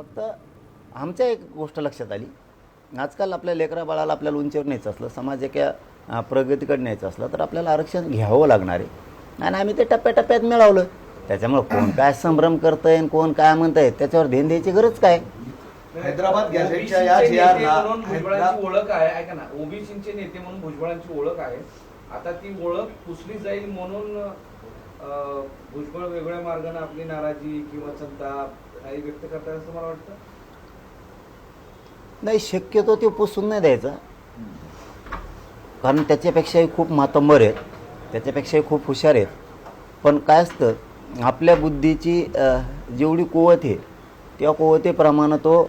फक्त आमच्या एक गोष्ट लक्षात आली, आजकाल आपल्या लेकरा बाळाला आपल्याला उंचीवर न्यायचं असलं, समाज एका प्रगतीकडे न्यायचं असलं तर आपल्याला आरक्षण घ्यावं लागणार आहे आणि आम्ही ते टप्प्याटप्प्यात मिळवलं. त्याच्यामुळे कोण काय संभ्रम करतंय आणि कोण काय म्हणतंय त्याच्यावर ध्यान द्यायची गरज काय. हैदराबाद गॅझेटच्या या भुजबळांची ओळख आहे, ऐका ना, ओबीसीचे नेते म्हणून भुजबळांची ओळख आहे. आता ती ओळख पुसली जाईल म्हणून भुजबळ वेगळ्या मार्गाने आपली नाराजी किंवा संताप काही व्यक्त करतात असं मला वाटतं. नाही, शक्यतो ते पुसून नाही द्यायचा, कारण त्याच्यापेक्षाही खूप मातंबर आहेत, त्याच्यापेक्षाही खूप हुशार आहेत. पण काय असतं, आपल्या बुद्धीची जेवढी कुवत आहे त्या कुवतेप्रमाणे तो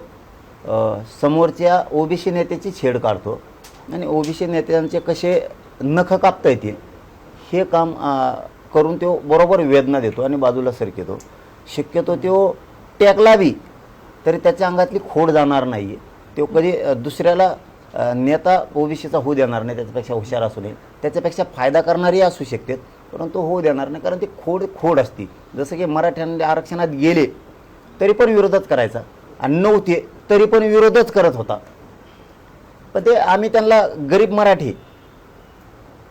समोरच्या ओबीसी नेत्याची छेड काढतो आणि ओबीसी नेत्यांचे कसे नख कापता येतील हे काम करून तो बरोबर वेदना देतो आणि बाजूला सरकेतो. शक्यतो तो टेकला बी तरी त्याच्या अंगातली खोड जाणार नाही आहे. तो कधी दुसऱ्याला नेता ओबीसीचा होऊ देणार नाही, त्याच्यापेक्षा हुशार असू नये, त्याच्यापेक्षा फायदा करणारी असू शकतात, परंतु होऊ देणार नाही, कारण ती खोड असती. जसं की मराठ्यांना आरक्षणात गेले तरी पण विरोधच करायचा आणि नव्हते तरी पण विरोधच करत होता. पण ते आम्ही त्यांना गरीब मराठी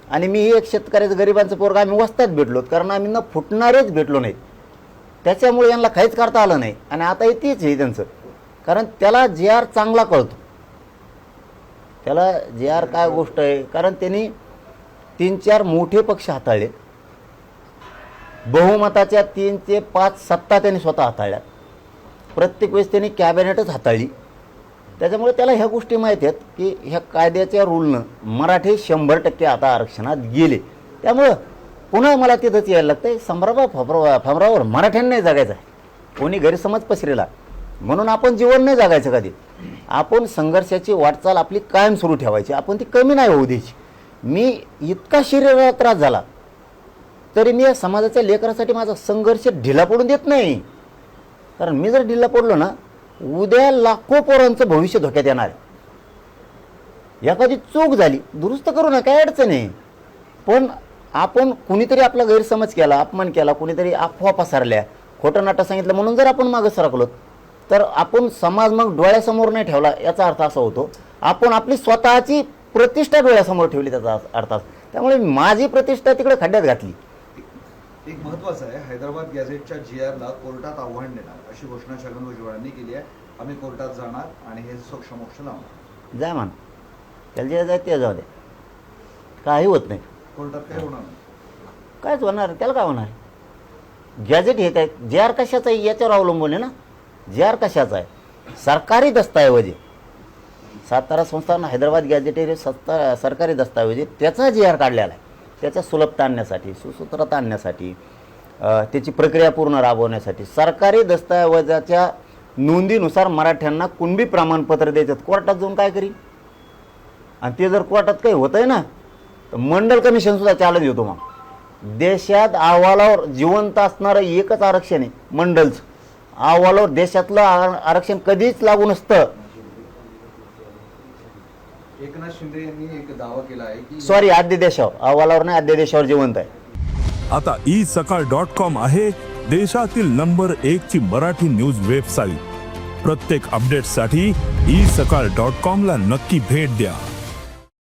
आणि मी एक शेतकऱ्याचं गरिबांचं पोरगा आम्ही वस्तात भेटलो, कारण आम्ही न फुटणारेच भेटलो नाहीत. त्याच्यामुळे यांना काहीच करता आलं नाही आणि आता तेच आहे त्यांचं, कारण त्याला जे आर चांगला कळतो, त्याला जे आर काय गोष्ट आहे. कारण त्यांनी 3-4 मोठे पक्ष हाताळले, बहुमताच्या 3 ते 5 सत्ता त्यांनी स्वतः हाताळल्या, प्रत्येक वेळेस त्यांनी कॅबिनेटच हाताळली. त्याच्यामुळे त्याला ह्या गोष्टी माहीत आहेत की ह्या कायद्याच्या रूलनं मराठी 100% आता आरक्षणात गेले. त्यामुळं पुन्हा मला तिथंच यायला लागतं आहे, फमरावर मराठ्यांनी नाही जगायचं आहे, कोणी गैरसमज पसरेला म्हणून आपण जीवन नाही जगायचं कधी. आपण संघर्षाची वाटचाल आपली कायम सुरू ठेवायची, आपण ती कमी नाही होऊ द्यायची. मी इतका शरीराला त्रास झाला तरी मी या समाजाच्या लेकरासाठी माझा संघर्ष ढिला पडून देत नाही, कारण मी जर ढिला पडलो ना, उद्या लाखो पोरांचं भविष्य धोक्यात येणार आहे. एखादी चूक झाली दुरुस्त करू नका, काय अडचण आहे, पण आपण कुणीतरी आपला गैरसमज केला, अपमान केला, कुणीतरी अफवा पसरल्या, खोटं नाटं सांगितलं म्हणून जर आपण मागं सरकलो तर आपण समाज मग डोळ्यासमोर नाही ठेवला याचा अर्थ असा होतो आपण आपली स्वतःची प्रतिष्ठा डोळ्यासमोर ठेवली त्याचा अर्थ. त्यामुळे माझी प्रतिष्ठा तिकडे खड्ड्यात घातली. एक महत्त्वाचं आहे, हैदराबाद गॅझेटच्या GRला कोर्टात आव्हान देणार अशी घोषणा छगन भुजबळांनी केली आहे. आम्ही कोर्टात जाणार आणि हे समक्ष लावणार. जा मान, त्याला जे जाय ते जाऊ दे, काही होत नाही, कोर्टात काय होणार नाही, कायच होणार, त्याला काय होणार. गॅझेट हे काय JR कशाचं आहे याच्यावर अवलंबून आहे ना. JR कशाचा आहे, सरकारी दस्तऐवज आहे. सातारा संस्थान हैदराबाद गॅझेट हे सरकारी दस्तऐवज आहे, त्याचा JR काढलेला आहे. त्याच्या सुलभता आणण्यासाठी, सुसूत्रता आणण्यासाठी, त्याची प्रक्रिया पूर्ण राबवण्यासाठी सरकारी दस्तऐवजाच्या नोंदीनुसार मराठ्यांना कुणबी प्रमाणपत्र द्यायचं. कोर्टात जाऊन काय करी, आणि ते जर कोर्टात काही होतं आहे ना तर मंडल कमिशनसुद्धा चालत येतो. मग देशात अहवालावर जिवंत असणारं एकच आरक्षण आहे मंडलचं. अहवालावर देशातलं आरक्षण कधीच लागू नसतं. एकनाथ शिंदे यांनी एक दावा केला आहे की सॉरी, अध्यादेशावर, अहवालावर नाही, अध्यादेशावर जिवंत आहे. आता isakal.com आहे देशातील नंबर 1 ची मराठी न्यूज वेबसाईट. प्रत्येक अपडेटसाठी isakal.com ला नक्की भेट द्या.